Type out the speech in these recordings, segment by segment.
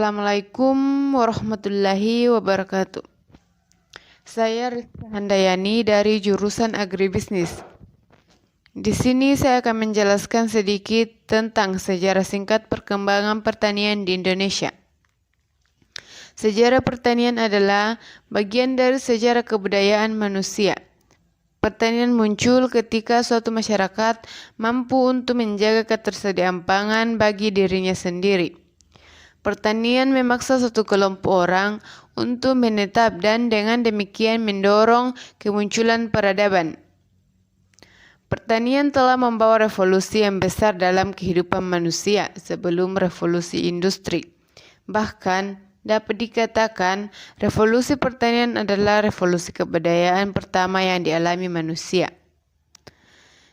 Assalamualaikum warahmatullahi wabarakatuh. Saya Rizky Handayani dari jurusan Agribisnis. Di sini saya akan menjelaskan sedikit tentang sejarah singkat perkembangan pertanian di Indonesia. Sejarah pertanian adalah bagian dari sejarah kebudayaan manusia. Pertanian muncul ketika suatu masyarakat mampu untuk menjaga ketersediaan pangan bagi dirinya sendiri. Pertanian memaksa satu kelompok orang untuk menetap dan dengan demikian mendorong kemunculan peradaban. Pertanian telah membawa revolusi yang besar dalam kehidupan manusia sebelum revolusi industri. Bahkan dapat dikatakan revolusi pertanian adalah revolusi kebudayaan pertama yang dialami manusia.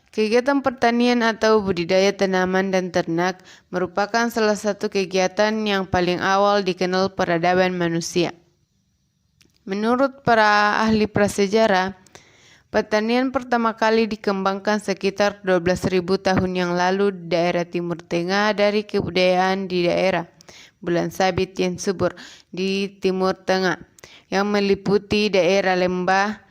Kegiatan pertanian atau budidaya tanaman dan ternak merupakan salah satu kegiatan yang paling awal dikenal peradaban manusia. Menurut para ahli prasejarah, pertanian pertama kali dikembangkan sekitar 12.000 tahun yang lalu di daerah Timur Tengah dari kebudayaan di daerah Bulan Sabit yang subur di Timur Tengah, yang meliputi daerah lembah,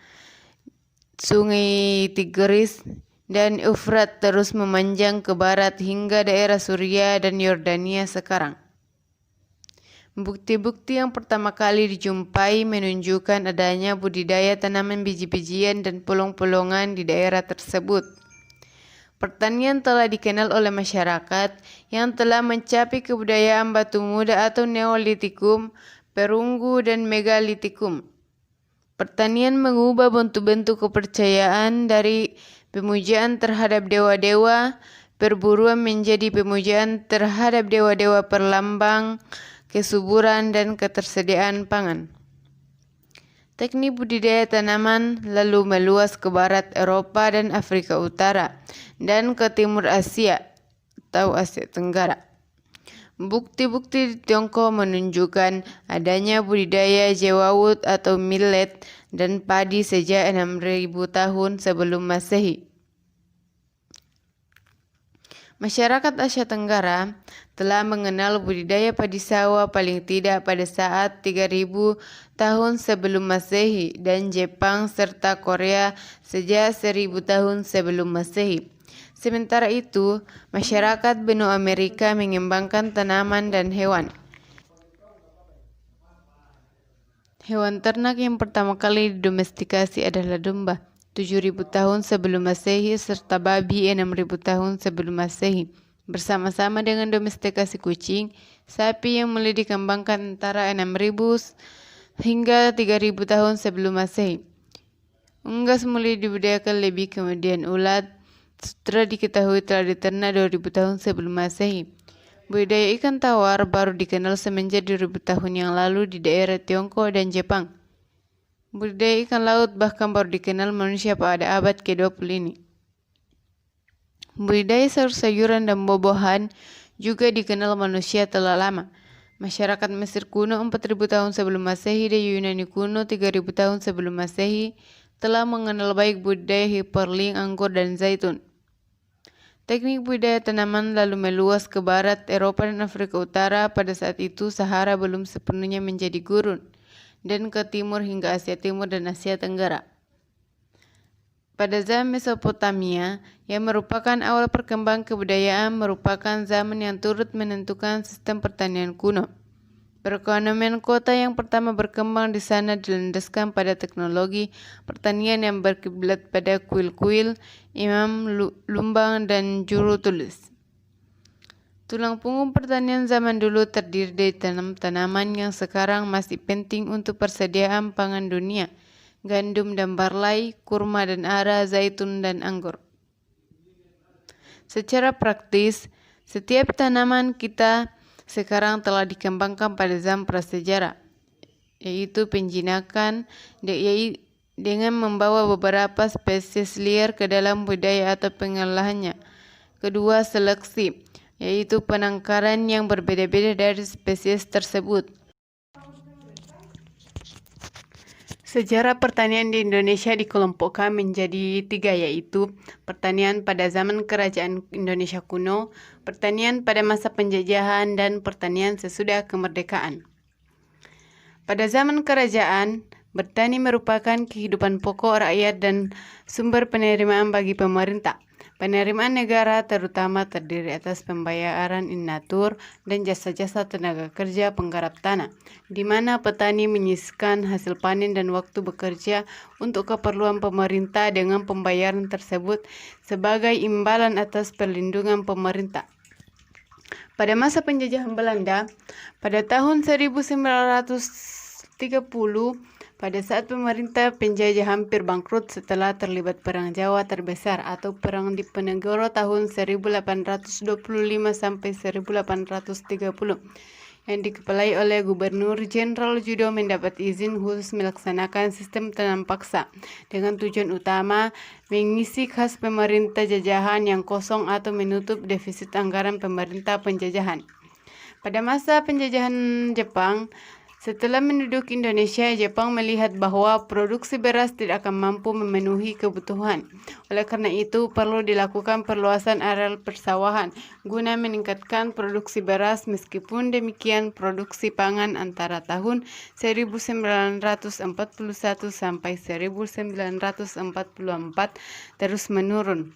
Sungai Tigris, dan Efrat terus memanjang ke barat hingga daerah Suriah dan Yordania sekarang. Bukti-bukti yang pertama kali dijumpai menunjukkan adanya budidaya tanaman biji-bijian dan polong-polongan di daerah tersebut. Pertanian telah dikenal oleh masyarakat yang telah mencapai kebudayaan batu muda atau Neolitikum, Perunggu, dan Megalitikum. Pertanian mengubah bentuk-bentuk kepercayaan dari pemujaan terhadap dewa-dewa perburuan menjadi pemujaan terhadap dewa-dewa perlambang kesuburan dan ketersediaan pangan. Teknik budidaya tanaman lalu meluas ke barat Eropa dan Afrika Utara dan ke timur Asia atau Asia Tenggara. Bukti-bukti di Tiongkok menunjukkan adanya budidaya jewawut atau millet dan padi sejak 6.000 tahun sebelum Masehi. Masyarakat Asia Tenggara telah mengenal budidaya padi sawah paling tidak pada saat 3.000 tahun sebelum Masehi dan Jepang serta Korea sejak 1.000 tahun sebelum Masehi. Sementara itu, masyarakat benua Amerika mengembangkan tanaman dan hewan. Hewan ternak yang pertama kali didomestikasi adalah domba, 7.000 tahun sebelum Masehi, serta babi 6.000 tahun sebelum Masehi. Bersama-sama dengan domestikasi kucing, sapi yang mulai dikembangkan antara 6.000 hingga 3.000 tahun sebelum Masehi. Unggas mulai dibudidayakan lebih kemudian ulat sutra diketahui telah diternak 2.000 tahun sebelum Masehi. Budidaya ikan tawar baru dikenal semenjak 2.000 tahun yang lalu di daerah Tiongkok dan Jepang. Budidaya ikan laut bahkan baru dikenal manusia pada abad ke-20 ini. Budidaya sayur-sayuran dan buah-buahan juga dikenal manusia telah lama. Masyarakat Mesir kuno 4.000 tahun sebelum Masehi dan Yunani kuno 3.000 tahun sebelum Masehi telah mengenal baik budidaya hiperling, anggur, dan zaitun. Teknik budidaya tanaman lalu meluas ke barat Eropa dan Afrika Utara. Pada saat itu Sahara belum sepenuhnya menjadi gurun, dan ke timur hingga Asia Timur dan Asia Tenggara. Pada zaman Mesopotamia, yang merupakan awal perkembangan kebudayaan, merupakan zaman yang turut menentukan sistem pertanian kuno. Perekonomian kota yang pertama berkembang di sana dilandaskan pada teknologi pertanian yang berkiblat pada kuil-kuil, imam, lumbang, dan juru tulis. Tulang punggung pertanian zaman dulu terdiri dari tanaman yang sekarang masih penting untuk persediaan pangan dunia, gandum dan barley, kurma dan ara, zaitun dan anggur. Secara praktis, setiap tanaman kita sekarang telah dikembangkan pada zaman prasejarah, yaitu penjinakan dengan membawa beberapa spesies liar ke dalam budaya atau pengolahannya. Kedua, seleksi, yaitu penangkaran yang berbeda-beda dari spesies tersebut. Sejarah pertanian di Indonesia dikelompokkan menjadi 3, yaitu pertanian pada zaman kerajaan Indonesia kuno, pertanian pada masa penjajahan, dan pertanian sesudah kemerdekaan. Pada zaman kerajaan, bertani merupakan kehidupan pokok rakyat dan sumber penerimaan bagi pemerintah. Penerimaan negara terutama terdiri atas pembayaran in natur dan jasa-jasa tenaga kerja penggarap tanah, di mana petani menyisihkan hasil panen dan waktu bekerja untuk keperluan pemerintah dengan pembayaran tersebut sebagai imbalan atas perlindungan pemerintah. Pada masa penjajahan Belanda, pada tahun 1930, pada saat pemerintah penjajah hampir bangkrut setelah terlibat Perang Jawa Terbesar atau Perang Diponegoro tahun 1825 sampai 1830, yang dikepalai oleh Gubernur Jenderal Judo mendapat izin khusus melaksanakan sistem tanam paksa dengan tujuan utama mengisi kas pemerintah jajahan yang kosong atau menutup defisit anggaran pemerintah penjajahan. Pada masa penjajahan Jepang, setelah menduduki Indonesia, Jepang melihat bahwa produksi beras tidak akan mampu memenuhi kebutuhan. Oleh karena itu, perlu dilakukan perluasan areal persawahan guna meningkatkan produksi beras. Meskipun demikian, produksi pangan antara tahun 1941 sampai 1944 terus menurun.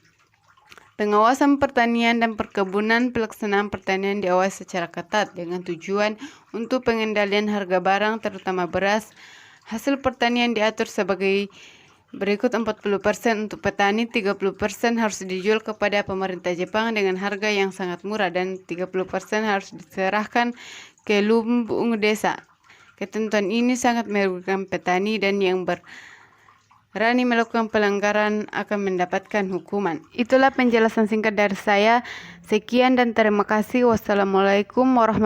Pengawasan pertanian dan perkebunan. Pelaksanaan pertanian diawasi secara ketat dengan tujuan untuk pengendalian harga barang, terutama beras. Hasil pertanian diatur sebagai berikut: 40% untuk petani, 30% harus dijual kepada pemerintah Jepang dengan harga yang sangat murah, dan 30% harus diserahkan ke lumbung desa. Ketentuan ini sangat merugikan petani, dan yang berani melakukan pelanggaran akan mendapatkan hukuman. Itulah penjelasan singkat dari saya. Sekian dan terima kasih. Wassalamualaikum warahmatullahi wabarakatuh.